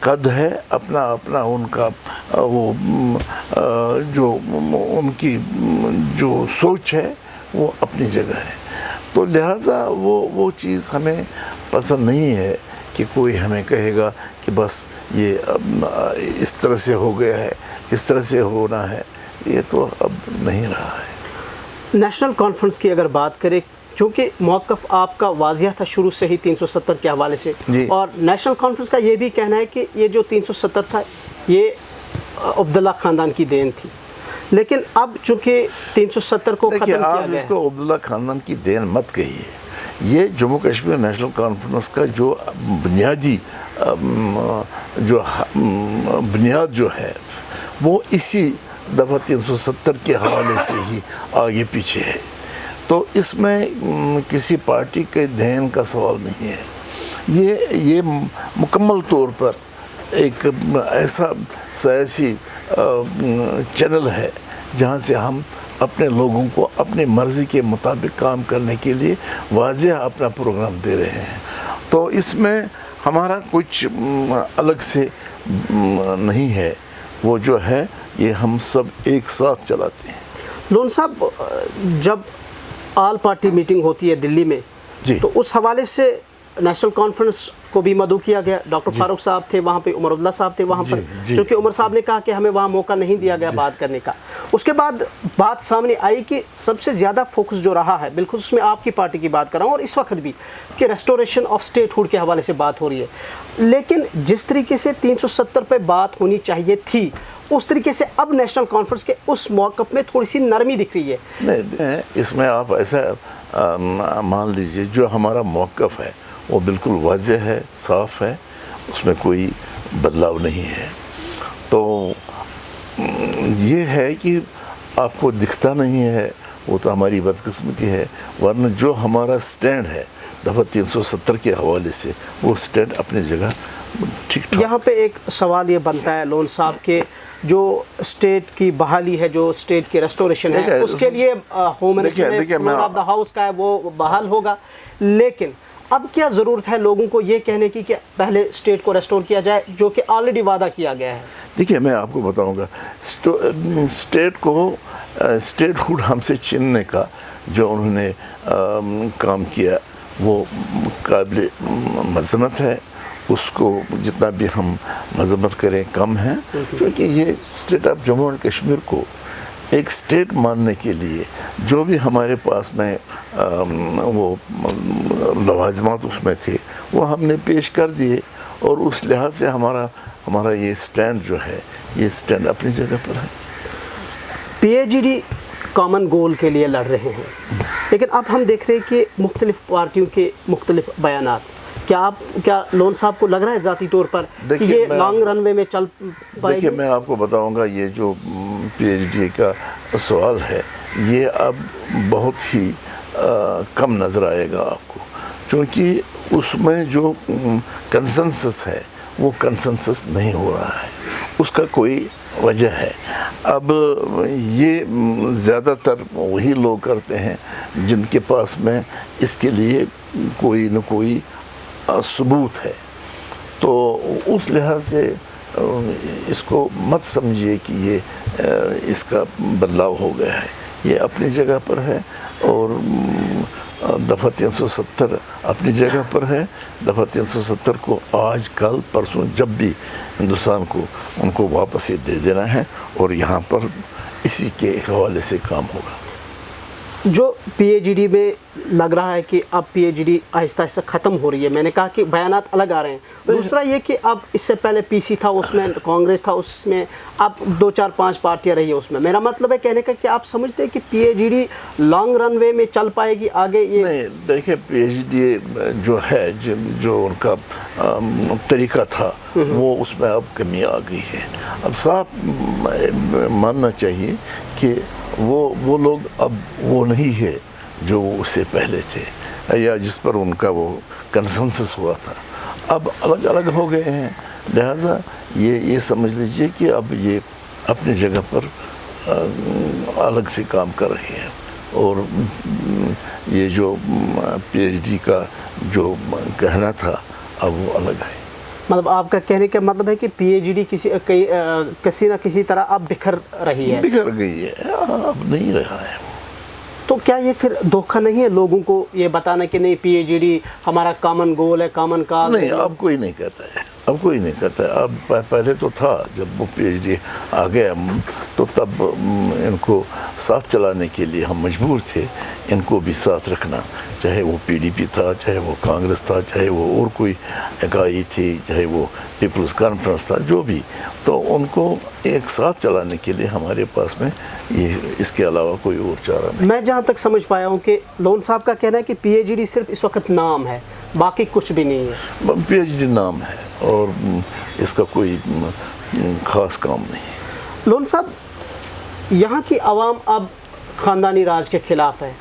قد ہے، اپنا اپنا ان کا وہ جو ان کی جو سوچ ہے وہ اپنی جگہ ہے. تو لہٰذا وہ چیز ہمیں پسند نہیں ہے کہ کوئی ہمیں کہے گا کہ بس یہ اس طرح سے ہو گیا ہے، اس طرح سے ہونا ہے. یہ تو اب نہیں رہا ہے. نیشنل کانفرنس کی اگر بات کریں، کیونکہ موقف آپ کا واضح تھا شروع سے ہی 370 کے حوالے سے، جی. اور نیشنل کانفرنس کا یہ بھی کہنا ہے کہ یہ جو 370 تھا یہ عبداللہ خاندان کی دین تھی، لیکن اب چونکہ 370 کو ختم دیکھیے، کیا آپ گیا اس ہے. کو عبداللہ خاندان کی دین مت کہیے. یہ جموں کشمیر نیشنل کانفرنس کا جو بنیادی بنیاد جو ہے وہ اسی دفعہ 370 کے حوالے سے ہی آگے پیچھے ہے. تو اس میں کسی پارٹی کے دین کا سوال نہیں ہے. یہ مکمل طور پر ایک ایسا سیاسی چینل ہے جہاں سے ہم اپنے لوگوں کو اپنی مرضی کے مطابق کام کرنے کے لیے واضح اپنا پروگرام دے رہے ہیں. تو اس میں ہمارا کچھ الگ سے نہیں ہے. وہ جو ہے یہ ہم سب ایک ساتھ چلاتے ہیں. لون صاحب، جب آل پارٹی میٹنگ ہوتی ہے دلی میں، جی. تو اس حوالے سے نیشنل کانفرنس کو بھی مدعو کیا گیا. ڈاکٹر فاروق صاحب تھے وہاں پہ، عمر عبداللہ صاحب تھے وہاں پر، چونکہ عمر صاحب نے کہا کہ ہمیں وہاں موقع نہیں دیا گیا بات کرنے کا. اس کے بعد بات سامنے آئی کہ سب سے زیادہ فوکس جو رہا ہے، بالکل اس میں آپ کی پارٹی کی بات کر رہا ہوں اور اس وقت بھی، کہ ریسٹوریشن آف اسٹیٹ ہوڈ کے حوالے سے بات ہو رہی ہے. لیکن جس طریقے سے 370 پہ بات ہونی چاہیے تھی، اس طریقے سے اب نیشنل کانفرنس کے اس موقف میں تھوڑی سی نرمی دکھ رہی ہے. نہیں، اس میں آپ ایسا مان لیجئے جو ہمارا موقف ہے وہ بالکل واضح ہے، صاف ہے، اس میں کوئی بدلاؤ نہیں ہے. تو یہ ہے کہ آپ کو دکھتا نہیں ہے، وہ تو ہماری بدقسمتی ہے. ورنہ جو ہمارا سٹینڈ ہے دفعہ 370 کے حوالے سے، وہ سٹینڈ اپنی جگہ ٹھیک ٹھاک. یہاں پہ ایک سوال یہ بنتا ہے لون صاحب کے، جو اسٹیٹ کی بحالی ہے، جو اسٹیٹ کی ریسٹوریشن ہے، اس کے لیے home minister floor of the house کا ہے وہ بحال ہوگا. لیکن اب کیا ضرورت ہے لوگوں کو یہ کہنے کی کہ پہلے اسٹیٹ کو ریسٹور کیا جائے، جو کہ آلریڈی وعدہ کیا گیا ہے؟ دیکھیے، میں آپ کو بتاؤں گا، اسٹیٹ کو اسٹیٹ ہوڈ ہم سے چھیننے کا جو انہوں نے کام کیا وہ قابل مذمت ہے. اس کو جتنا بھی ہم مذمت کریں کم ہے، کیونکہ یہ state of Jammu and Kashmir کو ایک اسٹیٹ ماننے کے لیے جو بھی ہمارے پاس میں وہ لوازمات اس میں تھے وہ ہم نے پیش کر دیے. اور اس لحاظ سے ہمارا یہ سٹینڈ جو ہے، یہ سٹینڈ اپنی جگہ پر ہے. پی اے جی ڈی کامن گول کے لیے لڑ رہے ہیں، لیکن اب ہم دیکھ رہے ہیں کہ مختلف پارٹیوں کے مختلف بیانات. کیا لون صاحب کو لگ رہا ہے ذاتی طور پر کہ یہ لانگ رن وے میں چل پائے گی؟ دیکھیے، میں آپ کو بتاؤں گا، یہ جو پی ایچ ڈی کا سوال ہے یہ اب بہت ہی کم نظر آئے گا آپ کو، چونکہ اس میں جو کنسنسس ہے وہ کنسنسس نہیں ہو رہا ہے. اس کا کوئی وجہ ہے. اب یہ زیادہ تر وہی لوگ کرتے ہیں جن کے پاس میں اس کے لیے کوئی نہ کوئی ثبوت ہے. تو اس لحاظ سے اس کو مت سمجھیے کہ یہ اس کا بدلاؤ ہو گیا ہے. یہ اپنی جگہ پر ہے اور دفعہ 370 اپنی جگہ پر ہے. دفعہ 370 کو آج کل پرسوں جب بھی ہندوستان کو ان کو واپس دے دینا ہے اور یہاں پر اسی کے حوالے سے کام ہوگا. جو پی اے جی ڈی میں لگ رہا ہے کہ اب پی اے جی ڈی آہستہ آہستہ ختم ہو رہی ہے، میں نے کہا کہ بیانات الگ آ رہے ہیں. دوسرا یہ کہ اب اس سے پہلے پی سی تھا، اس میں کانگریس تھا، اس میں اب 2 4 5 پارٹیاں رہی ہیں اس میں. میرا مطلب ہے کہنے کا کہ آپ سمجھتے ہیں کہ پی اے جی ڈی لانگ رن وے میں چل پائے گی آگے؟ یہ نہیں، دیکھیں، پی ایچ ڈی جو ہے جو ان کا طریقہ تھا وہ اس میں اب کمی آ گئی ہے. اب صاحب ماننا چاہیے کہ وہ لوگ اب وہ نہیں ہے جو اس سے پہلے تھے یا جس پر ان کا وہ کنسنسس ہوا تھا. اب الگ الگ ہو گئے ہیں. لہٰذا یہ سمجھ لیجئے کہ اب یہ اپنی جگہ پر الگ سے کام کر رہے ہیں. اور یہ جو پی ایچ ڈی کا جو کہنا تھا اب وہ الگ ہے. مطلب آپ کا کہنے کا مطلب ہے کہ پی ایچ ڈی کسی نہ کسی طرح اب بکھر رہی ہے، بگڑ گئی ہے، اب نہیں رہا ہے۔ تو کیا یہ پھر دھوکہ نہیں ہے لوگوں کو یہ بتانا کہ نہیں پی ایچ ڈی ہمارا کامن گول ہے، کامن کاز؟ نہیں، اب کوئی نہیں کہتا ہے، اب کوئی نہیں کہتا ہے۔ اب پہلے تو تھا، جب وہ پی ایچ ڈی آ گیا تو تب ان کو ساتھ چلانے کے لیے ہم مجبور تھے ان کو بھی ساتھ رکھنا، چاہے وہ پی ڈی پی تھا، چاہے وہ کانگریس تھا، چاہے وہ اور کوئی اکائی تھی، چاہے وہ پیپلز کانفرنس تھا، جو بھی، تو ان کو ایک ساتھ چلانے کے لیے ہمارے پاس میں یہ اس کے علاوہ کوئی اور چارہ نہیں۔ میں جہاں تک سمجھ پایا ہوں کہ لون صاحب کا کہنا ہے کہ پی ایچ ڈی صرف اس وقت نام ہے، باقی کچھ بھی نہیں ہے۔ پی ایچ ڈی نام ہے اور اس کا کوئی خاص کام نہیں۔ لون صاحب، یہاں کی عوام اب خاندانی راج کے خلاف ہے،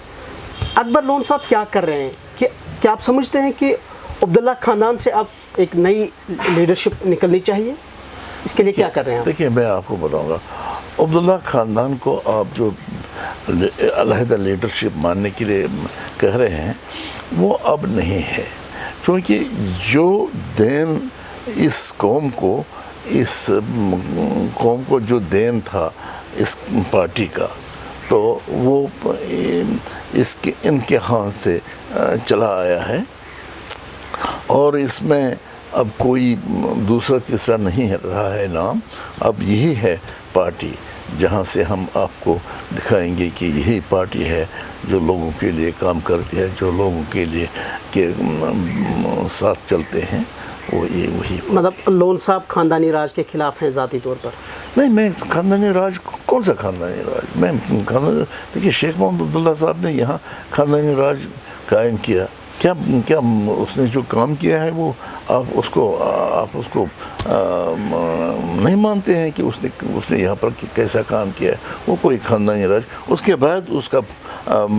اکبر لون صاحب کیا کر رہے ہیں؟ کہ کیا آپ سمجھتے ہیں کہ عبداللہ خاندان سے اب ایک نئی لیڈرشپ نکلنی چاہیے؟ اس کے لیے کیا کر رہے ہیں آپ؟ دیکھیے، میں آپ کو بتاؤں گا، عبداللہ خاندان کو آپ جو علیحدہ لیڈرشپ ماننے کے لیے کہہ رہے ہیں وہ اب نہیں ہے، چونکہ جو دین اس قوم کو جو دین تھا اس پارٹی کا، تو وہ ان کے ہاتھ سے چلا آیا ہے، اور اس میں اب کوئی دوسرا تیسرا نہیں رہا ہے نام، اب یہی ہے پارٹی جہاں سے ہم آپ کو دکھائیں گے کہ یہی پارٹی ہے جو لوگوں کے لیے کام کرتی ہے، جو لوگوں کے لیے کے ساتھ چلتے ہیں، وہی۔ مطلب لون صاحب خاندانی راج کے خلاف ہیں ذاتی طور پر؟ نہیں، میں خاندانی راج، کون سا خاندانی راج؟ میں دیکھیے، شیخ محمد عبداللہ صاحب نے یہاں خاندانی راج قائم کیا، کیا اس نے جو کام کیا ہے وہ آپ اس کو نہیں مانتے ہیں کہ اس نے یہاں پر کیسا کام کیا ہے؟ وہ کوئی خاندانی راج۔ اس کے بعد اس کا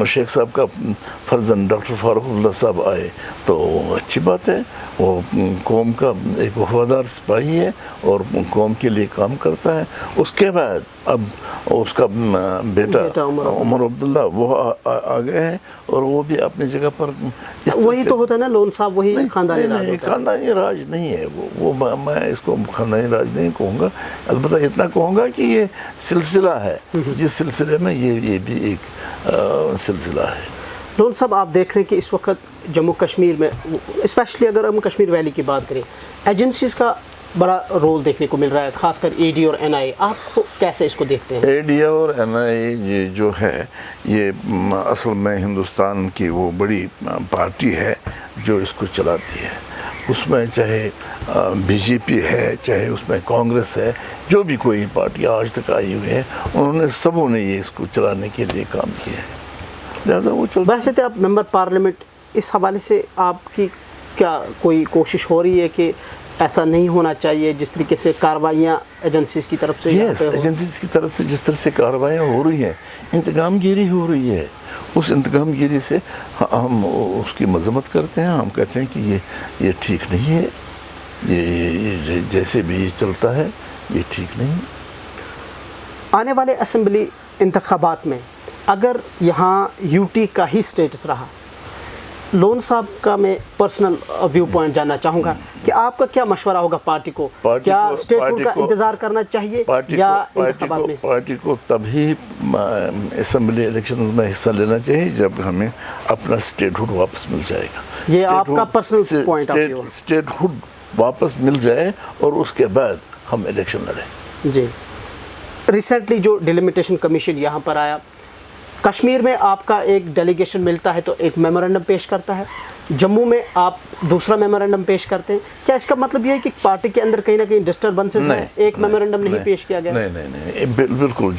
شیخ صاحب کا فرزند ڈاکٹر فاروق اللہ صاحب آئے تو اچھی بات ہے، وہ قوم کا ایک وفادار سپاہی ہے اور قوم کے لیے کام کرتا ہے۔ اس کے بعد اب اس کا بیٹا عمر عبداللہ وہ آ گئے ہیں، اور وہ بھی اپنی جگہ پر وہی تو ہوتا ہے نا لون صاحب، وہی خاندانی راج ہوتا ہے۔ خاندانی راج نہیں ہے وہ میں اس کو خاندانی راج نہیں کہوں گا، البتہ اتنا کہوں گا کہ یہ سلسلہ ہے، جس سلسلے میں یہ بھی ایک سلسلہ ہے۔ لون صاحب، آپ دیکھ رہے ہیں کہ اس وقت جموں کشمیر میں، اسپیشلی اگر ہم کشمیر ویلی کی بات کریں، ایجنسیز کا بڑا رول دیکھنے کو مل رہا ہے، خاص کر اے ڈی اور این آئی۔ آپ کو کیسے اس کو دیکھتے ہیں؟ اے ڈی اور این آئی جو ہے، یہ اصل میں ہندوستان کی وہ بڑی پارٹی ہے جو اس کو چلاتی ہے۔ اس میں چاہے بی جے پی ہے، چاہے اس میں کانگریس ہے، جو بھی کوئی پارٹی آج تک آئی ہوئی ہے، انہوں نے سبوں نے یہ اس کو چلانے کے لیے کام کیا ہے، لہٰذا وہ چلتا ہے۔ ویسے تو آپ ممبر پارلیمنٹ، اس حوالے سے آپ کی کیا کوئی کوشش ہو رہی ہے کہ ایسا نہیں ہونا چاہیے جس طریقے سے کارروائیاں ایجنسیز کی طرف سے؟ یس، ایجنسیز کی طرف سے جس طرح سے کارروائیاں ہو رہی ہیں، انتقام گیری ہو رہی ہے، اس انتقام گیری سے ہم اس کی مذمت کرتے ہیں۔ ہم کہتے ہیں کہ یہ ٹھیک نہیں ہے، یہ جیسے بھی یہ چلتا ہے یہ ٹھیک نہیں۔ آنے والے اسمبلی انتخابات میں اگر یہاں یو ٹی کا ہی سٹیٹس رہا، لون صاحب کا میں پرسنل ویو پوائنٹ جاننا چاہوں گا کہ آپ کا کیا مشورہ ہوگا پارٹی کو؟ کیا اسٹیٹ ہوڈ کا انتظار کرنا چاہیے یا انتخابات میں؟ پارٹی کو تبھی اسمبلی الیکشنز میں حصہ لینا چاہیے جب ہمیں اپنا اسٹیٹ ہوڈ واپس مل جائے گا۔ یہ آپ کا پرسنل پوائنٹ آف ویو ہے۔ اسٹیٹ ہوڈ واپس مل جائے اور اس کے بعد ہم الیکشن لڑیں۔ جی، ریسنٹلی جو ڈیلیمیٹیشن کمیشن یہاں پر آیا، کشمیر میں آپ کا ایک ڈیلیگیشن ملتا ہے تو ایک میمورنڈم پیش کرتا ہے، جموں میں آپ دوسرا میمورنڈم پیش کرتے ہیں، کیا اس کا مطلب یہ ہے کہ پارٹی کے اندر کہیں نہ کہیں ڈسٹربنسز ہیں؟ ایک میمورنڈم نہیں پیش کیا گیا؟ نہیں، بالکل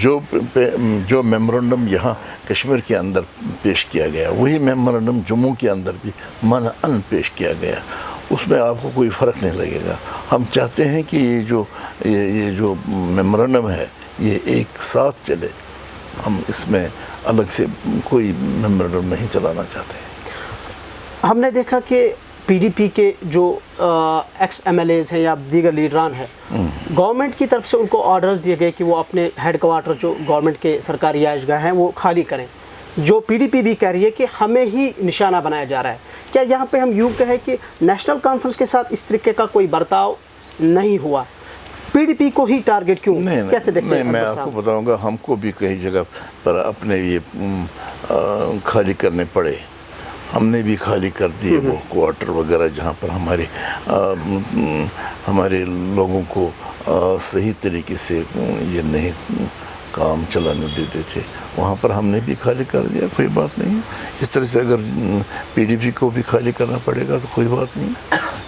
جو میمورنڈم یہاں کشمیر کے اندر پیش کیا گیا وہی میمورنڈم جموں کے اندر بھی منعن پیش کیا گیا، اس میں آپ کو کوئی فرق نہیں لگے گا۔ ہم چاہتے ہیں کہ یہ جو میمورنڈم ہے یہ ایک ساتھ چلے، ہم اس میں الگ سے کوئی میمورنڈم نہیں چلانا چاہتے ہیں۔ ہم نے دیکھا کہ پی ڈی پی کے جو ایکس ایم ایل ایز ہیں یا دیگر لیڈران ہیں، گورنمنٹ کی طرف سے ان کو آرڈرز دیے گئے کہ وہ اپنے ہیڈ کوارٹر جو گورنمنٹ کے سرکاری رہائش گاہ ہیں وہ خالی کریں، جو پی ڈی پی بھی کہہ رہی ہے کہ ہمیں ہی نشانہ بنایا جا رہا ہے۔ کیا یہاں پہ ہم یوں کہیں کہ نیشنل کانفرنس کے ساتھ اس طریقے کا کوئی برتاؤ نہیں ہوا؟ پی ڈی پی کو ہی ٹارگٹ کیوں؟ کیسے دیکھتے ہیں؟ میں آپ کو بتاؤں گا، ہم کو بھی کئی جگہ پر اپنے یہ خالی کرنے پڑے، ہم نے بھی خالی کر دیے وہ کوارٹر وغیرہ جہاں پر ہمارے لوگوں کو صحیح طریقے سے یہ نہیں کام چلانے دیتے تھے، وہاں پر ہم نے بھی خالی کر دیا، کوئی بات نہیں۔ اس طرح سے اگر پی ڈی پی کو بھی خالی کرنا پڑے گا تو کوئی بات نہیں،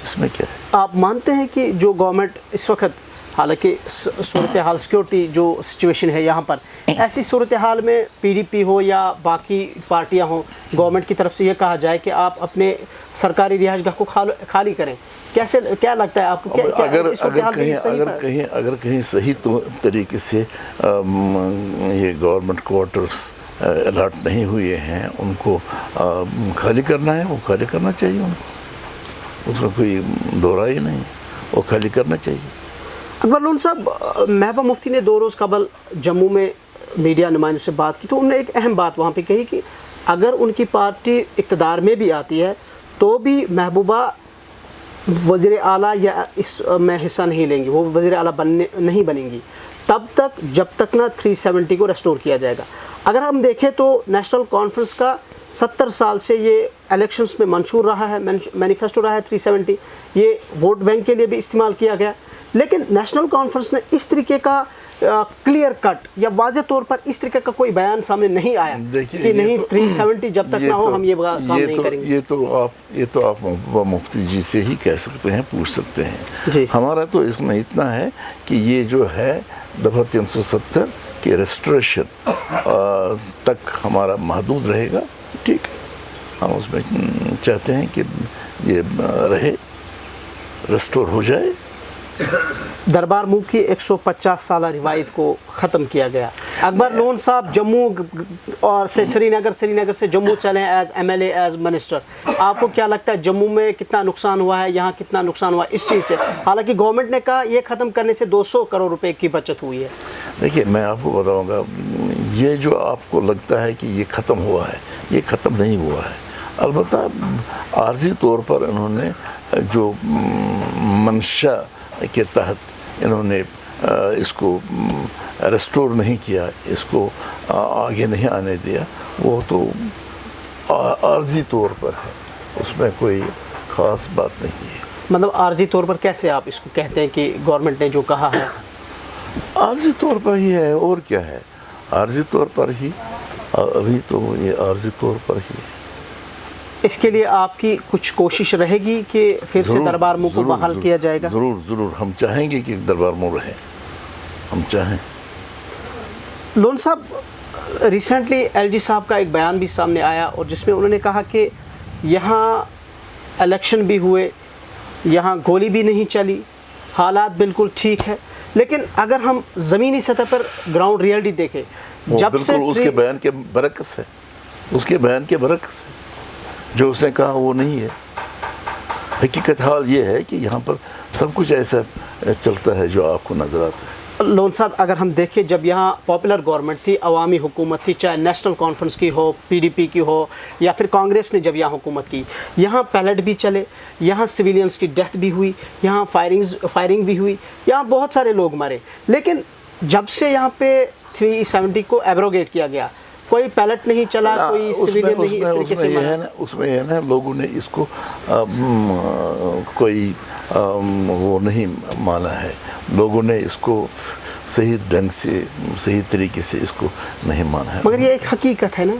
اس میں کیا ہے۔ آپ مانتے ہیں کہ جو گورنمنٹ اس وقت، حالانکہ صورتحال سیکورٹی جو سچویشن ہے یہاں پر، ایسی صورتحال میں پی ڈی پی ہو یا باقی پارٹیاں ہوں، گورنمنٹ کی طرف سے یہ کہا جائے کہ آپ اپنے سرکاری رہائش گاہ کو خالی کریں، کیسے، کیا لگتا ہے آپ کو؟ اگر کہیں صحیح طریقے سے یہ گورنمنٹ کوارٹرز الاٹ نہیں ہوئے ہیں، ان کو خالی کرنا ہے، وہ خالی کرنا چاہیے ان کو، اس میں کوئی دو رائے نہیں، وہ خالی کرنا چاہیے۔ اکبر لون صاحب، محبوبہ مفتی نے 2 روز قبل جموں میں میڈیا نمائندوں سے بات کی تو انہوں نے ایک اہم بات وہاں پہ کہی کہ اگر ان کی پارٹی اقتدار میں بھی آتی ہے تو بھی محبوبہ وزیر اعلیٰ یا اس میں حصہ نہیں لیں گی، وہ وزیر اعلیٰ نہیں بنیں گی تب تک جب تک نہ 370 کو ریسٹور کیا جائے گا۔ اگر ہم دیکھیں تو نیشنل کانفرنس کا 70 سال سے یہ الیکشنز میں منشور رہا ہے، مینیفیسٹو رہا ہے 370، یہ ووٹ بینک کے لیے بھی استعمال کیا گیا، لیکن نیشنل کانفرنس نے اس طریقے کا کلیئر کٹ یا واضح طور پر اس طریقے کا کوئی بیان سامنے نہیں آیا کہ نہیں 370 جب تک نہ ہو ہم یہ کام نہیں کریں گے۔ یہ تو آپ محبوبہ مفتی جی سے ہی کہہ سکتے ہیں، پوچھ سکتے ہیں جی۔ ہمارا تو اس میں اتنا ہے کہ یہ جو ہے دفعہ 370 کے ریسٹوریشن تک ہمارا محدود رہے گا، ٹھیک ہے، ہم اس میں چاہتے ہیں کہ یہ رہے، ریسٹور ہو جائے۔ دربار ملک کی 150 سالہ روایت کو ختم کیا گیا۔ اکبر لون صاحب جموں اور سے سری نگر سے جموں چلیں as M L A, as minister, آپ کو کیا لگتا ہے جموں میں کتنا نقصان ہوا ہے، یہاں کتنا نقصان ہوا اس چیز سے؟ حالانکہ گورنمنٹ نے کہا یہ ختم کرنے سے 200 کروڑ روپے کی بچت ہوئی ہے۔ دیکھیے میں آپ کو بتاؤں گا، یہ جو آپ کو لگتا ہے کہ یہ ختم ہوا ہے، یہ ختم نہیں ہوا ہے۔ البتہ عارضی طور پر انہوں نے جو منشا کے تحت انہوں نے اس کو ریسٹور نہیں کیا، اس کو آگے نہیں آنے دیا، وہ تو عارضی طور پر ہے، اس میں کوئی خاص بات نہیں ہے۔ مطلب عارضی طور پر کیسے آپ اس کو کہتے ہیں کہ گورنمنٹ نے جو کہا ہے؟ عارضی طور پر ہی ہے، اور کیا ہے، عارضی طور پر ہی، ابھی تو یہ عارضی طور پر ہی ہے۔ اس کے لیے آپ کی کچھ کوشش رہے گی کہ پھر سے دربار مو کو بحال کیا جائے گا؟ ضرور ہم چاہیں گے کہ دربار مو رہے، ہم چاہیں۔ لون صاحب، ریسنٹلی ایل جی صاحب کا ایک بیان بھی سامنے آیا اور جس میں انہوں نے کہا کہ یہاں الیکشن بھی ہوئے، یہاں گولی بھی نہیں چلی، حالات بالکل ٹھیک ہے، لیکن اگر ہم زمینی سطح پر گراؤنڈ ریئلٹی دیکھیں، جب سے بالکل اس کے بیان کے برعکس ہے، اس کے بیان کے برعکس ہے، جو اس نے کہا وہ نہیں ہے۔ حقیقت حال یہ ہے کہ یہاں پر سب کچھ ایسا چلتا ہے جو آپ کو نظر آتا ہے۔ لون صاحب، اگر ہم دیکھیں جب یہاں پاپولر گورنمنٹ تھی، عوامی حکومت تھی، چاہے نیشنل کانفرنس کی ہو، پی ڈی پی کی ہو یا پھر کانگریس نے جب یہاں حکومت کی، یہاں پیلٹ بھی چلے، یہاں سویلینز کی ڈیتھ بھی ہوئی، یہاں فائرنگ بھی ہوئی، یہاں بہت سارے لوگ مرے، لیکن جب سے یہاں پہ 370 کو ایبروگیٹ کیا گیا، کوئی پیلٹ نہیں چلا، کوئی سویلین نہیں اس طریقے سے مرا۔ اس میں یہ نا لوگوں نے اس کو کوئی وہ نہیں مانا ہے، لوگوں نے اس کو صحیح ڈھنگ سے، صحیح طریقے سے اس کو نہیں مانا ہے۔ مگر یہ ایک حقیقت ہے نا،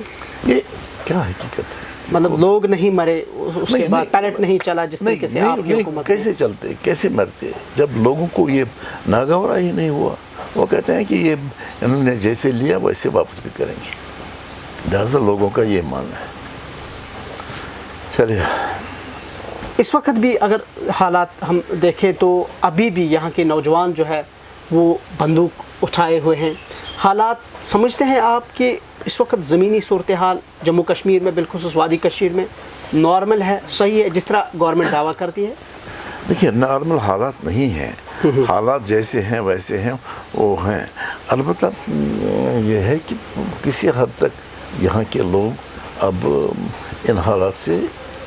یہ کیا حقیقت ہے؟ مطلب لوگ نہیں مرے، اس کے بعد پیلٹ نہیں چلا جس طریقے سے آپ کی حکومت۔ کیسے چلتے، کیسے مرتے جب لوگوں کو یہ ناگوار ہی نہیں ہوا؟ وہ کہتے ہیں کہ یہ انہوں نے جیسے لیا ویسے واپس بھی کریں گے، لہٰذا لوگوں کا یہ ماننا ہے۔ چلیے، اس وقت بھی اگر حالات ہم دیکھیں تو ابھی بھی یہاں کے نوجوان جو ہے وہ بندوق اٹھائے ہوئے ہیں۔ حالات سمجھتے ہیں آپ کہ اس وقت زمینی صورتحال جموں کشمیر میں، بالخصوص وادی کشمیر میں نارمل ہے، صحیح ہے جس طرح گورنمنٹ دعویٰ کرتی ہے؟ دیکھیے نارمل حالات نہیں ہیں، حالات جیسے ہیں ویسے ہیں، وہ ہیں۔ البتہ یہ ہے کہ کسی حد تک یہاں کے لوگ اب ان حالات سے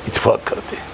اتفاق کرتے ہیں.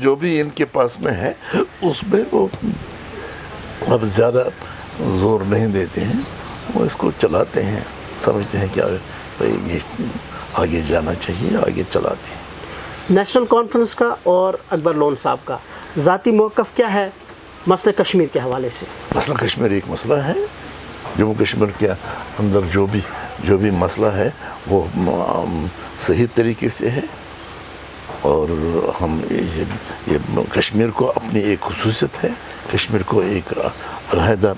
جو بھی ان کے پاس میں ہے اس میں وہ اب زیادہ زور نہیں دیتے ہیں, وہ اس کو چلاتے ہیں, سمجھتے ہیں کہ بھائی یہ آگے جانا چاہیے, آگے چلاتے ہیں. نیشنل کانفرنس کا اور اکبر لون صاحب کا ذاتی موقف کیا ہے مسئلہ کشمیر کے حوالے سے؟ مسئلہ کشمیر ایک مسئلہ ہے. جموں کشمیر کے اندر جو بھی مسئلہ ہے وہ صحیح طریقے سے ہے, اور ہم یہ کشمیر کو اپنی ایک خصوصیت ہے, کشمیر کو ایک علیحدہ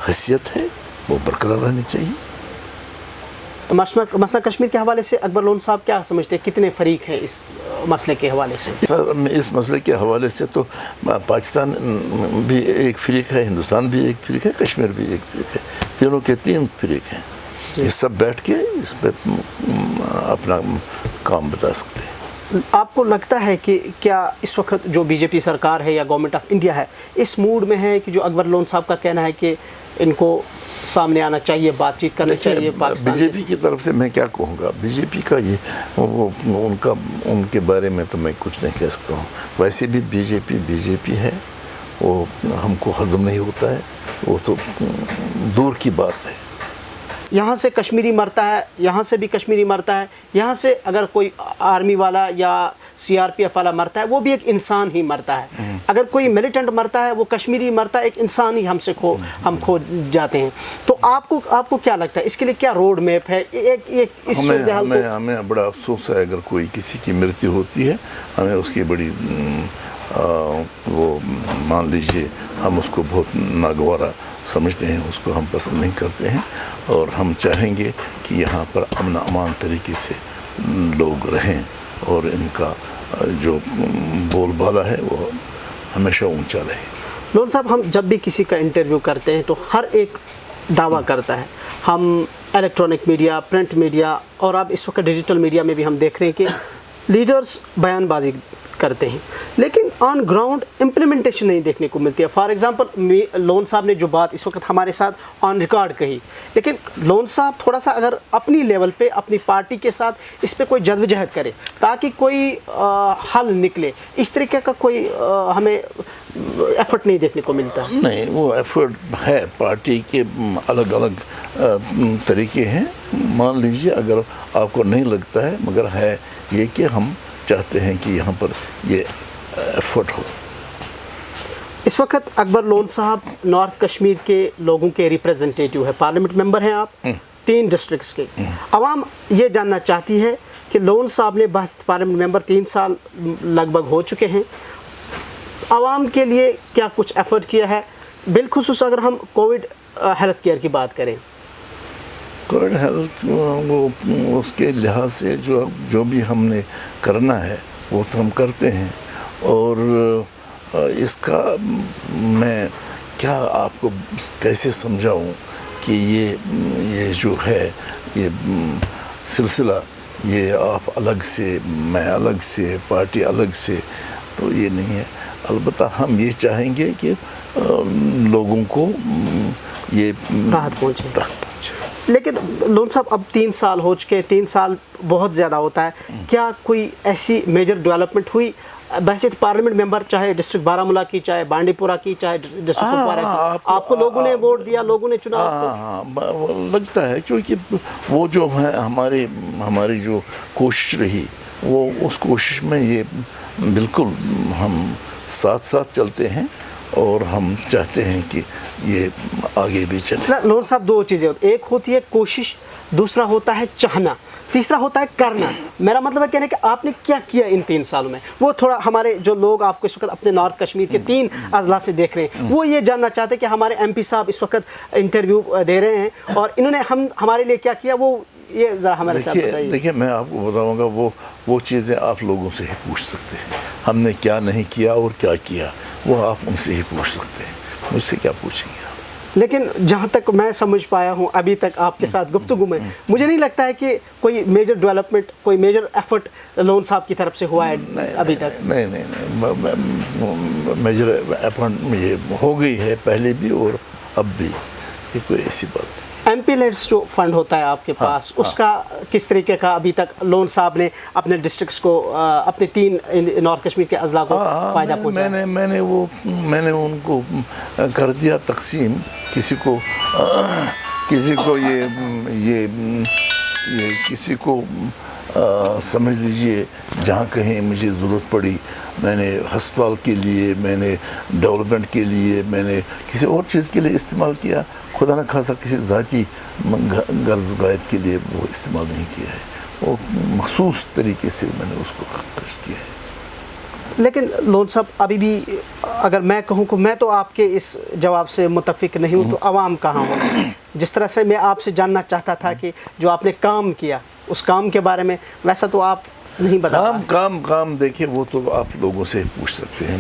حیثیت ہے, وہ برقرار رہنی چاہیے. مسئلہ کشمیر کے حوالے سے اکبر لون صاحب کیا سمجھتے ہیں, کتنے فریق ہیں اس مسئلے کے حوالے سے؟ اس مسئلے کے حوالے سے تو پاکستان بھی ایک فریق ہے, ہندوستان بھی ایک فریق ہے, کشمیر بھی ایک فریق ہے, تینوں کے تین فریق ہیں. یہ سب بیٹھ کے اس پہ اپنا کام بتا سکتے ہیں. آپ کو لگتا ہے کہ کیا اس وقت جو بی جے پی سرکار ہے یا گورنمنٹ آف انڈیا ہے اس موڈ میں ہے کہ جو اکبر لون صاحب کا کہنا ہے کہ ان کو سامنے آنا چاہیے, بات چیت کرنی چاہیے بی جے پی کی طرف سے؟ میں کیا کہوں گا, بی جے پی کا یہ ان کے بارے میں تو میں کچھ نہیں کہہ سکتا ہوں. ویسے بھی بی جے پی ہے, وہ ہم کو ہضم نہیں ہوتا ہے, وہ تو دور کی بات ہے. یہاں سے کشمیری مرتا ہے, یہاں سے بھی کشمیری مرتا ہے, یہاں سے اگر کوئی آرمی والا یا سی آر پی ایف والا مرتا ہے وہ بھی ایک انسان ہی مرتا ہے. اگر کوئی ملیٹنٹ مرتا ہے وہ کشمیری مرتا ہے, ایک انسان ہی ہم کھو جاتے ہیں. تو آپ کو کیا لگتا ہے اس کے لیے کیا روڈ میپ ہے؟ ہمیں بڑا افسوس ہے اگر کوئی کسی کی مرتیو ہوتی ہے, ہمیں اس کی بڑی وہ مان لیجئے ہم اس کو بہت ناگوارا سمجھتے ہیں, اس کو ہم پسند نہیں کرتے ہیں, اور ہم چاہیں گے کہ یہاں پر امن امان طریقے سے لوگ رہیں اور ان کا جو بول بالا ہے وہ ہمیشہ اونچا رہے. لون صاحب, ہم جب بھی کسی کا انٹرویو کرتے ہیں تو ہر ایک دعویٰ کرتا ہے, ہم الیکٹرانک میڈیا, پرنٹ میڈیا اور اب اس وقت ڈیجیٹل میڈیا میں بھی ہم دیکھ رہے ہیں کہ لیڈرز بیان بازی کرتے ہیں لیکن آن گراؤنڈ امپلیمنٹیشن نہیں دیکھنے کو ملتی ہے. فار ایگزامپل لون صاحب نے جو بات اس وقت ہمارے ساتھ آن ریکارڈ کہی, لیکن لون صاحب تھوڑا سا اگر اپنی لیول پہ اپنی پارٹی کے ساتھ اس پہ کوئی جدوجہد کرے تاکہ کوئی حل نکلے, اس طریقے کا کوئی ہمیں ایفرٹ نہیں دیکھنے کو ملتا. نہیں, وہ ایفرٹ ہے, پارٹی کے الگ الگ طریقے ہیں. مان لیجیے اگر آپ کو نہیں لگتا ہے, مگر ہے یہ کہ ہم چاہتے ہیں کہ یہاں پر یہ ایفرٹ ہو. اس وقت اکبر لون صاحب نارتھ کشمیر کے لوگوں کے ریپریزنٹیٹیو ہے, پارلیمنٹ ممبر ہیں آپ 3 ڈسٹرکٹس کے. عوام یہ جاننا چاہتی ہے کہ لون صاحب نے بحث پارلیمنٹ ممبر 3 سال لگ بھگ ہو چکے ہیں, عوام کے لیے کیا کچھ ایفرٹ کیا ہے, بالخصوص اگر ہم کووڈ ہیلتھ کیئر کی بات کریں؟ کووڈ ہیلتھ وہ اس کے لحاظ سے جو بھی ہم نے کرنا ہے وہ تو ہم کرتے ہیں, اور اس کا میں کیا آپ کو کیسے سمجھاؤں کہ یہ جو ہے یہ سلسلہ, یہ آپ الگ سے, میں الگ سے, پارٹی الگ سے, تو یہ نہیں ہے. البتہ ہم یہ چاہیں گے کہ لوگوں کو یہ راحت پہنچے. لیکن لون صاحب اب 3 سال ہو چکے, 3 سال بہت زیادہ ہوتا ہے, کیا کوئی ایسی میجر ڈیولپمنٹ ہوئی بحثیت پارلیمنٹ ممبر, چاہے ڈسٹرکٹ بارہ مولہ کی, چاہے بانڈی پورہ کی, چاہے ڈسٹرکٹ کپوارہ کی, آپ کو لوگوں نے ووٹ دیا, لوگوں نے چنا آپ کو؟ لگتا ہے کیونکہ وہ جو ہے ہماری جو کوشش رہی, وہ اس کوشش میں یہ بالکل ہم ساتھ چلتے ہیں, اور ہم چاہتے ہیں کہ یہ آگے بھی چلے. لون صاحب 2 چیزیں ہوتی ہیں, ایک ہوتی ہے کوشش, دوسرا ہوتا ہے چاہنا, تیسرا ہوتا ہے کرنا. میرا مطلب ہے کہنا کہ آپ نے کیا کیا ان 3 سالوں میں. وہ تھوڑا ہمارے جو لوگ آپ کو اس وقت اپنے نارتھ کشمیر کے 3 اضلاع سے دیکھ رہے ہیں, وہ یہ جاننا چاہتے ہیں کہ ہمارے ایم پی صاحب اس وقت انٹرویو دے رہے ہیں اور انہوں نے ہمارے لیے کیا کیا, وہ یہ ذرا ہمارے ساتھ بتائیے. دیکھیے میں آپ کو بتاؤں گا, وہ چیزیں آپ لوگوں سے ہی پوچھ سکتے ہیں. ہم نے کیا نہیں کیا اور کیا کیا, وہ آپ ان سے ہی پوچھ سکتے ہیں, مجھ سے کیا پوچھیں گے آپ. لیکن جہاں تک میں سمجھ پایا ہوں ابھی تک آپ کے ساتھ گفتگو میں, مجھے نہیں لگتا ہے کہ کوئی میجر ڈیولپمنٹ, کوئی میجر ایفرٹ لون صاحب کی طرف سے ہوا ہے ابھی تک. نہیں, میجر ایفرٹ یہ ہو گئی ہے پہلے بھی اور اب بھی, یہ کوئی ایسی بات نہیں. MP لیٹس جو فنڈ ہوتا ہے آپ کے پاس اس کا کس طریقے کا ابھی تک لون صاحب نے اپنے ڈسٹرکٹس کو اپنے 3 نارتھ کشمیر کے اضلاع کو فائدہ پہنچایا؟ میں نے ان کو کر دیا تقسیم، کسی کو یہ کسی کو سمجھ لیجئے جہاں کہیں مجھے ضرورت پڑی میں نے ہسپتال کے لیے، میں نے ڈیولپمنٹ کے لیے، میں نے کسی اور چیز کے لیے استعمال کیا، خدا نہ خاصا کسی ذاتی غرض غایت کے لیے وہ استعمال نہیں کیا ہے، وہ مخصوص طریقے سے میں نے اس کو خرچ کیا ہے۔ لیکن لون صاحب ابھی بھی اگر میں کہوں کہ میں تو آپ کے اس جواب سے متفق نہیں ہوں، تو عوام کہاں ہوں؟ جس طرح سے میں آپ سے جاننا چاہتا تھا کہ جو آپ نے کام کیا اس کام کے بارے میں، ویسا تو آپ نہیں بتا کام دیکھیں وہ تو آپ لوگوں سے پوچھ سکتے ہیں،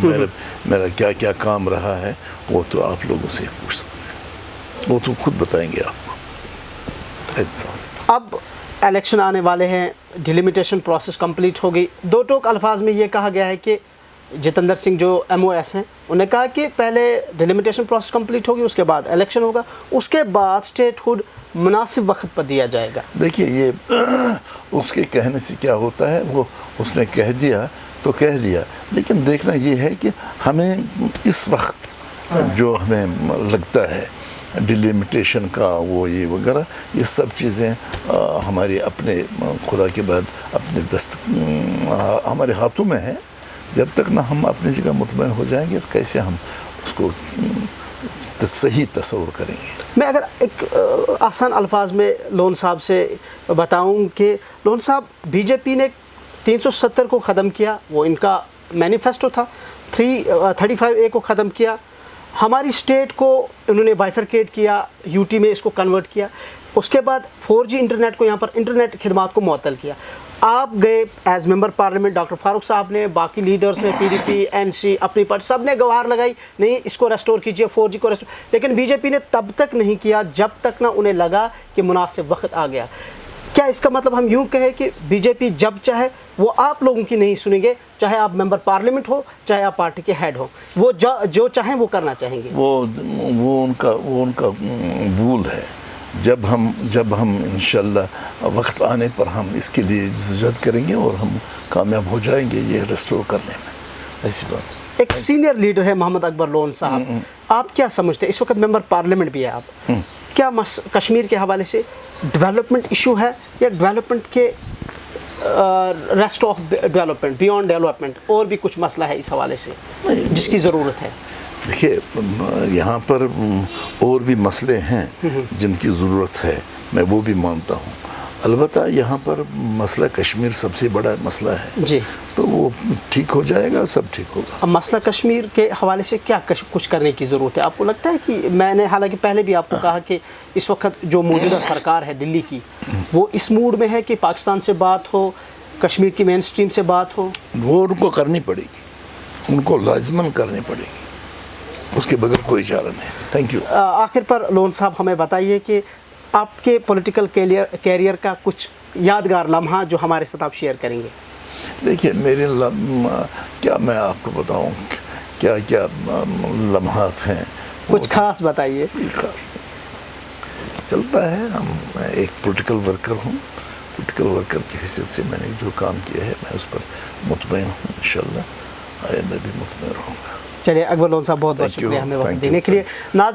میرا کیا کیا کام رہا ہے وہ تو آپ لوگوں سے پوچھ سکتے ہیں، وہ تو خود بتائیں گے آپ کو۔ اب الیکشن آنے والے ہیں، ڈیلیمیٹیشن پروسیس کمپلیٹ ہوگی، 2 ٹوک الفاظ میں یہ کہا گیا ہے کہ جتندر سنگھ جو MOS ہیں انہوں نے کہا کہ پہلے ڈیلیمیٹیشن پروسیس کمپلیٹ ہوگی، اس کے بعد الیکشن ہوگا، اس کے بعد اسٹیٹ ہوڈ مناسب وقت پر دیا جائے گا۔ دیکھیے یہ اس کے کہنے سے کیا ہوتا ہے، وہ اس نے کہہ دیا تو کہہ دیا، لیکن دیکھنا یہ ہے کہ ہمیں اس وقت جو ہمیں لگتا ہے ڈیلیمیٹیشن کا وہ یہ وغیرہ یہ سب چیزیں ہماری اپنے خدا کے بعد اپنے ہمارے ہاتھوں میں ہیں، جب تک نہ ہم اپنی جگہ مطمئن ہو جائیں گے کیسے ہم اس کو صحیح تصور کریں گے۔ میں اگر ایک آسان الفاظ میں لون صاحب سے بتاؤں کہ لون صاحب BJP نے 370 کو ختم کیا، وہ ان کا مینیفیسٹو تھا، 35A کو ختم کیا، ہماری اسٹیٹ کو انہوں نے بائیفرکیٹ کیا، UT میں اس کو کنورٹ کیا، اس کے بعد 4G انٹرنیٹ کو یہاں پر انٹرنیٹ خدمات کو معطل کیا۔ آپ گئے ایز ممبر پارلیمنٹ، ڈاکٹر فاروق صاحب نے، باقی لیڈرز نے، PDP NC اپنی پارٹی سب نے گوہار لگائی نہیں اس کو ریسٹور کیجئے، 4G کو ریسٹور، لیکن BJP نے تب تک نہیں کیا جب تک نہ انہیں لگا کہ مناسب وقت آ گیا۔ کیا اس کا مطلب ہم یوں کہیں کہ BJP جب چاہے وہ آپ لوگوں کی نہیں سنیں گے، چاہے آپ ممبر پارلیمنٹ ہو چاہے آپ پارٹی کے ہیڈ ہو، وہ جو چاہیں وہ کرنا چاہیں گے؟ وہ ان کا بھول ہے۔ جب ہم انشاءاللہ وقت آنے پر ہم اس کے لیے جدوجہد کریں گے اور ہم کامیاب ہو جائیں گے یہ ریسٹور کرنے میں، ایسی بات۔ ایک سینئر لیڈر ہے محمد اکبر لون صاحب، آپ کیا سمجھتے ہیں، اس وقت ممبر پارلیمنٹ بھی ہے آپ، کیا کشمیر کے حوالے سے ڈیولپمنٹ ایشو ہے یا ڈیولپمنٹ کے rest of development beyond development اور بھی کچھ مسئلہ ہے اس حوالے سے جس کی ضرورت ہے؟ دیکھیے یہاں پر اور بھی مسئلے ہیں جن کی ضرورت ہے، میں وہ بھی مانتا ہوں، البتہ یہاں پر مسئلہ کشمیر سب سے بڑا مسئلہ ہے جی، تو وہ ٹھیک ہو جائے گا، سب ٹھیک ہوگا۔ اب مسئلہ کشمیر کے حوالے سے کیا کچھ کرنے کی ضرورت ہے؟ آپ کو لگتا ہے کہ میں نے حالانکہ پہلے بھی آپ کو کہا کہ اس وقت جو موجودہ سرکار ہے دلی کی وہ اس موڈ میں ہے کہ پاکستان سے بات ہو، کشمیر کی مین سٹریم سے بات ہو؟ وہ ان کو کرنی پڑے گی، ان کو لازماً کرنی پڑے گی، اس کے بغیر کوئی چارہ نہیں۔ Thank you. آخر پر لون صاحب ہمیں بتائیے کہ آپ کے پولیٹیکل کیریئر کا کچھ یادگار لمحہ جو ہمارے ساتھ آپ شیئر کریں گے۔ دیکھیے میرے کیا میں آپ کو بتاؤں کیا کیا لمحات ہیں، کچھ خاص بتائیے۔ خاص نہیں چلتا ہے، میں ایک پولیٹیکل ورکر ہوں، پولیٹیکل ورکر کی حیثیت سے میں نے جو کام کیا ہے میں اس پر مطمئن ہوں، انشاءاللہ آئندہ بھی مطمئن رہوں گا۔ چلیے اکبر لون صاحب بہت بہت شکریہ ہمیں وقت دینے کے لیے۔